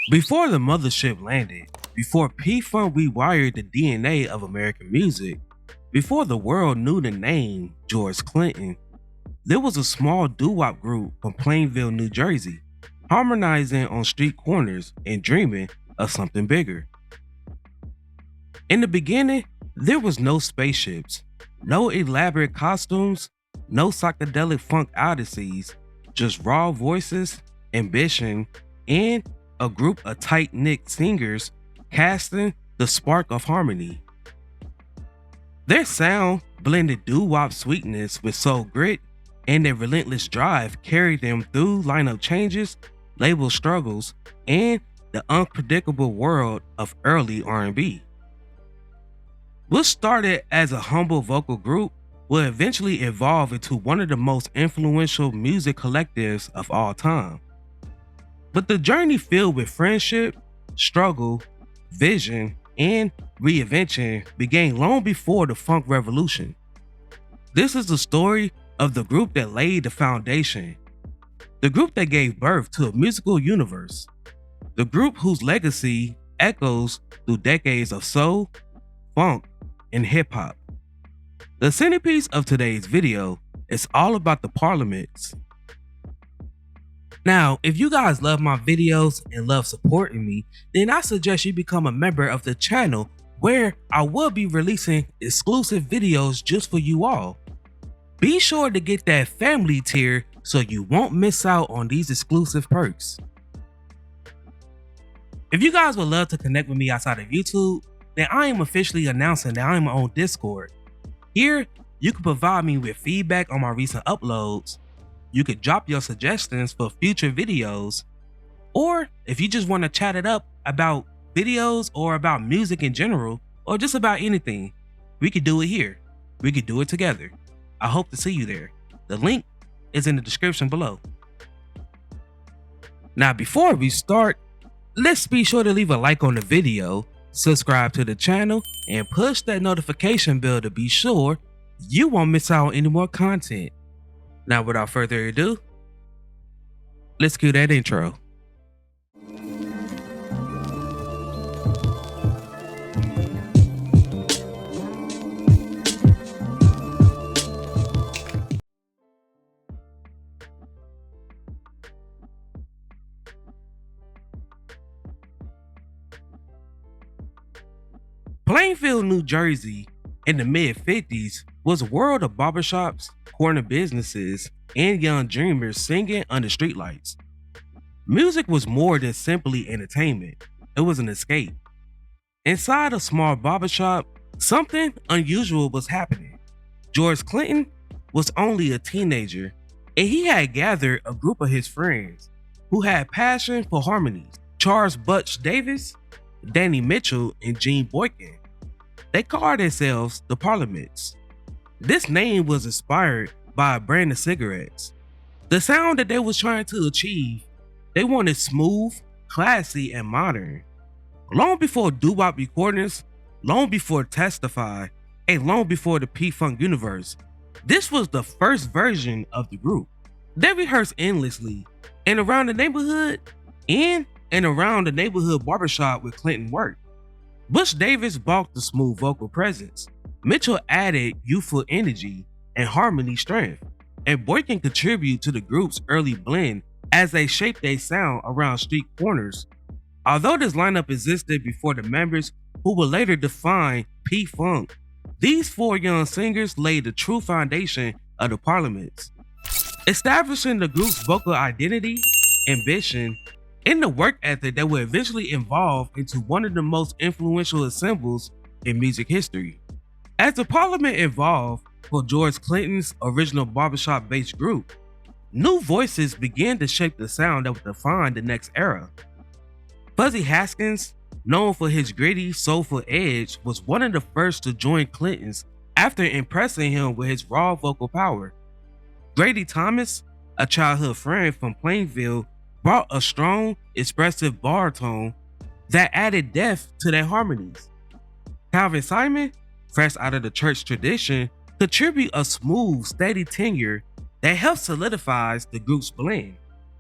Before the mothership landed, before P-Funk rewired the DNA of American music, before the world knew the name George Clinton, there was a small doo-wop group from Plainville, New Jersey, harmonizing on street corners and dreaming of something bigger. In the beginning, there was no spaceships, no elaborate costumes, no psychedelic funk odysseys, just raw voices, ambition, and a group of tight-knit singers casting the spark of harmony. Their sound blended doo-wop sweetness with soul grit, and their relentless drive carried them through lineup changes, label struggles, and the unpredictable world of early R&B. What started as a humble vocal group will eventually evolve into one of the most influential music collectives of all time. But the journey filled with friendship, struggle, vision, and reinvention began long before the funk revolution. This is the story of the group that laid the foundation, the group that gave birth to a musical universe, the group whose legacy echoes through decades of soul, funk, and hip-hop. The centerpiece of today's video is all about the Parliaments. Now, if you guys love my videos and love supporting me, then I suggest you become a member of the channel where I will be releasing exclusive videos just for you all. Be sure to get that family tier so you won't miss out on these exclusive perks. If you guys would love to connect with me outside of YouTube, then I am officially announcing that I am on Discord. Here, you can provide me with feedback on my recent uploads. You could drop your suggestions for future videos, or if you just want to chat it up about videos or about music in general, or just about anything, we could do it here. We could do it together. I hope to see you there. The link is in the description below. Now, before we start, let's be sure to leave a like on the video, subscribe to the channel, and push that notification bell to be sure you won't miss out on any more content. Now, without further ado, let's cue that intro. Plainfield, New Jersey in the mid-50s was a world of barbershops, corner businesses, and young dreamers singing under streetlights. Music was more than simply entertainment, it was an escape. Inside a small barbershop, something unusual was happening. George Clinton was only a teenager, and he had gathered a group of his friends who had passion for harmonies. Charles Butch Davis, Danny Mitchell, and Gene Boykin. They called themselves the Parliaments. This name was inspired by a brand of cigarettes. The sound that they was trying to achieve, they wanted smooth, classy, and modern. Long before doo-wop recordings, long before Testify, and long before the P-Funk universe, this was the first version of the group. They rehearsed endlessly, and around the neighborhood, and around the neighborhood barbershop where Clinton worked. Butch Davis brought the smooth vocal presence. Mitchell added youthful energy and harmony strength, and Boykin contributed to the group's early blend as they shaped their sound around street corners. Although this lineup existed before the members who would later define P-Funk, these four young singers laid the true foundation of the Parliaments, establishing the group's vocal identity, ambition, and the work ethic that would eventually evolve into one of the most influential ensembles in music history. As the Parliament evolved for George Clinton's original barbershop-based group, new voices began to shape the sound that would define the next era. Fuzzy Haskins, known for his gritty, soulful edge, was one of the first to join Clinton's after impressing him with his raw vocal power. Grady Thomas, a childhood friend from Plainville, brought a strong, expressive baritone that added depth to their harmonies. Calvin Simon, fresh out of the church tradition, contributed a smooth, steady tenor that helped solidify the group's blend.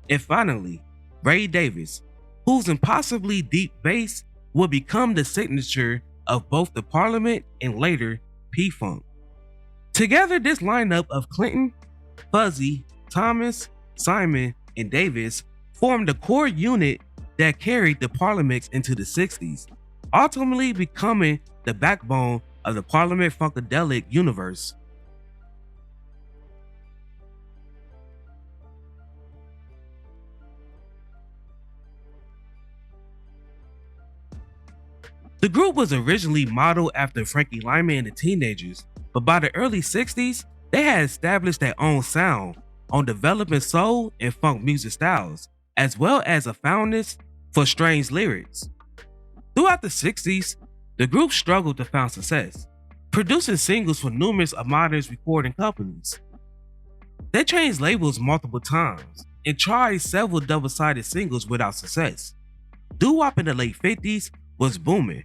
And finally, Ray Davis, whose impossibly deep bass would become the signature of both the Parliament and later P-Funk. Together, this lineup of Clinton, Fuzzy, Thomas, Simon, and Davis formed the core unit that carried the Parliaments into the 60s, ultimately becoming the backbone of the Parliament-Funkadelic universe. The group was originally modeled after Frankie Lyman and the Teenagers, but by the early 60s, they had established their own sound on developing soul and funk music styles, as well as a fondness for strange lyrics. Throughout the 60s, the group struggled to find success, producing singles for numerous of modern recording companies. They changed labels multiple times and tried several double-sided singles without success. Doo-WOP in the late 50s was booming,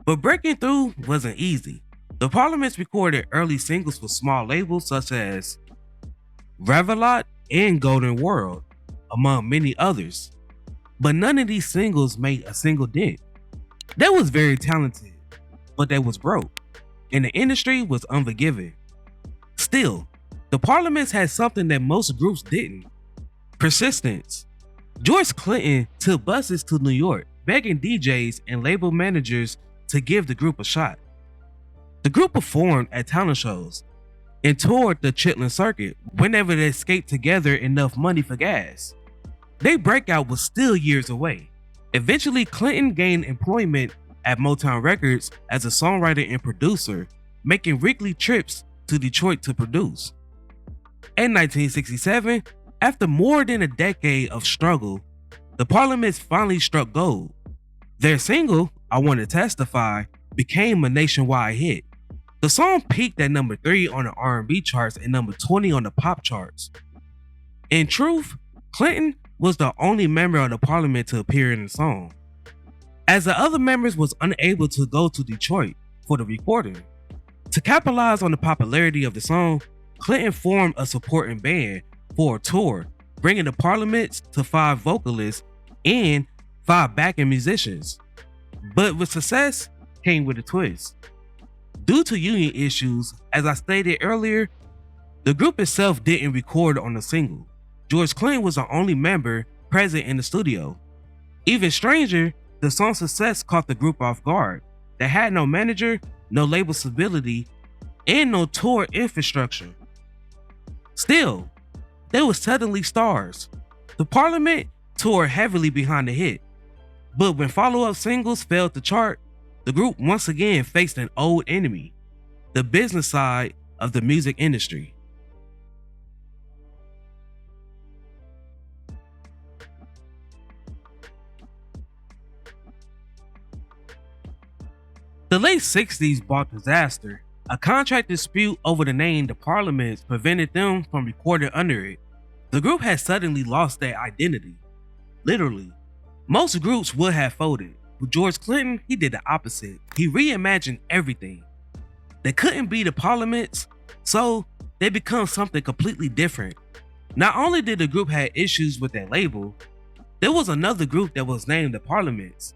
but breaking through wasn't easy. The Parliaments recorded early singles for small labels such as Revelot and Golden World, among many others, but none of these singles made a single dent. They was very talented, but they was broke, and the industry was unforgiving. Still, the Parliaments had something that most groups didn't: persistence. George Clinton took buses to New York, begging DJs and label managers to give the group a shot. The group performed at talent shows and toured the Chitlin circuit whenever they escaped together enough money for gas. Their breakout was still years away. Eventually, Clinton gained employment at MOTOWN Records as a songwriter and producer, making weekly trips to Detroit to produce. In 1967, after more than a decade of struggle, the Parliaments finally struck gold. Their single, I Want to Testify, became a nationwide hit. The song peaked at number 3 on the R&B charts and number 20 on the pop charts. In truth, Clinton was the only member of the Parliament to appear in the song, as the other members was unable to go to Detroit for the recording. To capitalize on the popularity of the song, Clinton formed a supporting band for a tour, bringing the Parliaments to 5 vocalists and 5 backing musicians. But with success came with a twist. Due to union issues, as I stated earlier, the group itself didn't record on the single. George Clinton was the only member present in the studio. Even stranger, the song's success caught the group off guard. They had no manager, no label stability, and no tour infrastructure. Still, they were suddenly stars. The Parliament toured heavily behind the hit, but when follow-up singles failed to chart, the group once again faced an old enemy: the business side of the music industry. The late 60s brought disaster. A contract dispute over the name the Parliaments prevented them from recording under it. The group had suddenly lost their identity. Literally, most groups would have folded. With George Clinton, he did the opposite. He reimagined everything. They couldn't be the Parliaments, so they become something completely different. Not only did the group have issues with their label, there was another group that was named the Parliaments,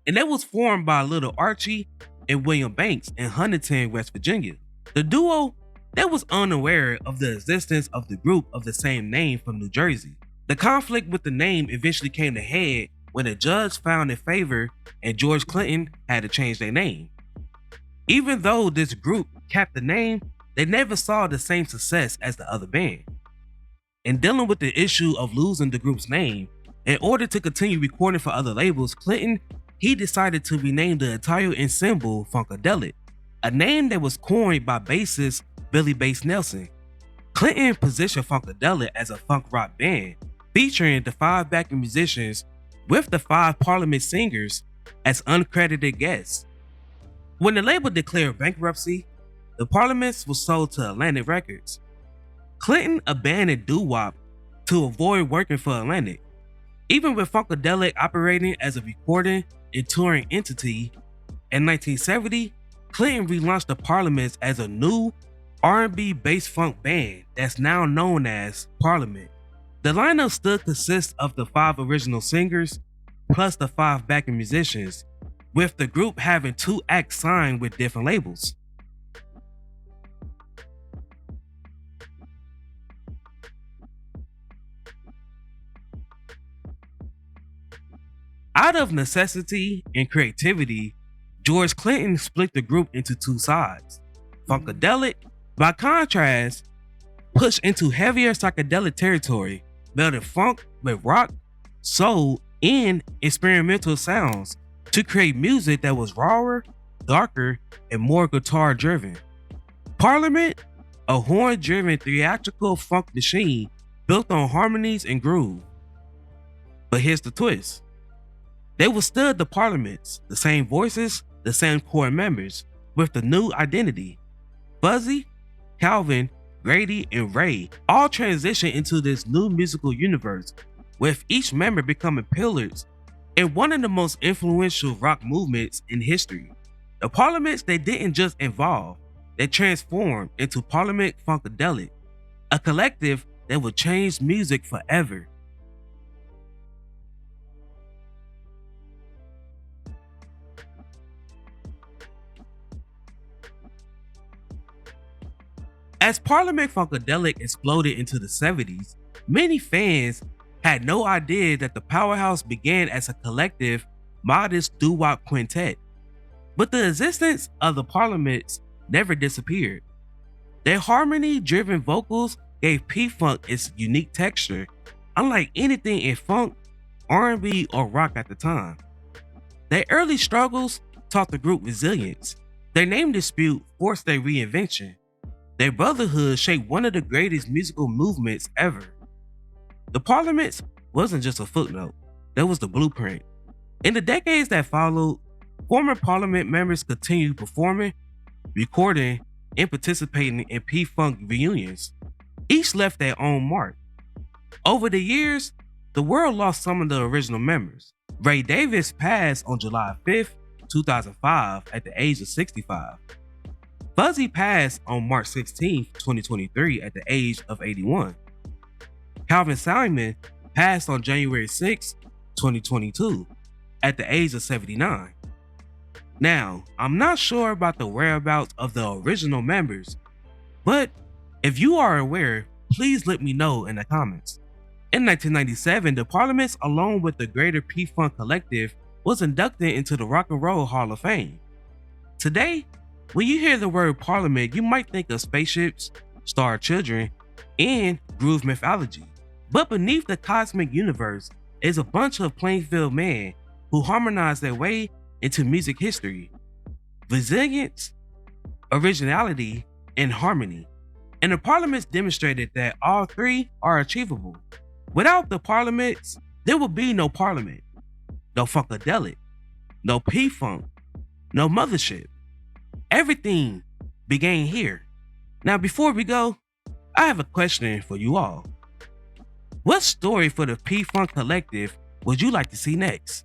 and that was formed by Little Archie and William Banks in Huntington, West Virginia. The duo that was unaware of the existence of the group of the same name from New Jersey. The conflict with the name eventually came to head when a judge found in favor and George Clinton had to change their name. Even though this group kept the name, they never saw the same success as the other band. In dealing with the issue of losing the group's name, in order to continue recording for other labels, Clinton he decided to rename the entire ensemble Funkadelic, a name that was coined by bassist Billy Bass Nelson. Clinton positioned Funkadelic as a funk rock band, featuring the 5 backing musicians with the 5 Parliament singers as uncredited guests. When the label declared bankruptcy, the Parliaments was sold to Atlantic Records. Clinton abandoned Doo-WOP to avoid working for Atlantic. Even with Funkadelic operating as a recording and touring entity, in 1970, Clinton relaunched the Parliaments as a new R&B bass funk band that's now known as Parliament. The lineup still consists of the 5 original singers plus the 5 backing musicians, with the group having 2 acts signed with different labels. Out of necessity and creativity, George Clinton split the group into 2 sides. Funkadelic, by contrast, pushed into heavier psychedelic territory, melding funk with rock, soul, and experimental sounds to create music that was rawer, darker, and more guitar-driven. Parliament, a horn-driven theatrical funk machine built on harmonies and groove. But here's the twist. They were still the Parliaments, the same voices, the same core members, with the new identity. Fuzzy, Calvin, Grady, and Ray all transitioned into this new musical universe, with each member becoming pillars in one of the most influential rock movements in history. The Parliaments, they didn't just evolve, they transformed into Parliament-Funkadelic, a collective that would change music forever. As Parliament-Funkadelic exploded into the 70s, many fans had no idea that the powerhouse began as a collective, modest doo-wop quintet. But the existence of the Parliaments never disappeared. Their harmony-driven vocals gave P-Funk its unique texture, unlike anything in funk, R&B, or rock at the time. Their early struggles taught the group resilience. Their name dispute forced their reinvention. Their brotherhood shaped one of the greatest musical movements ever. The Parliaments wasn't just a footnote, that was the blueprint. In the decades that followed, former Parliament members continued performing, recording, and participating in P-Funk reunions. Each left their own mark. Over the years, the world lost some of the original members. Ray Davis passed on July 5th, 2005 at the age of 65. Fuzzy passed on March 16, 2023 at the age of 81. Calvin Simon passed on January 6, 2022 at the age of 79. Now, I'm not sure about the whereabouts of the original members, but if you are aware, please let me know in the comments. In 1997, the Parliaments, along with the greater P-Funk collective, was inducted into the Rock and Roll Hall of Fame. Today, when you hear the word Parliament, you might think of spaceships, star children, and groove mythology. But beneath the cosmic universe is a bunch of Plainfield men who harmonize their way into music history. Resilience, originality, and harmony. And the Parliaments demonstrated that all three are achievable. Without the Parliaments, there would be no Parliament, no Funkadelic, no P-Funk, no Mothership. Everything began here. Now, before we go, I have a question for you all. What story for the P-Funk collective would you like to see next?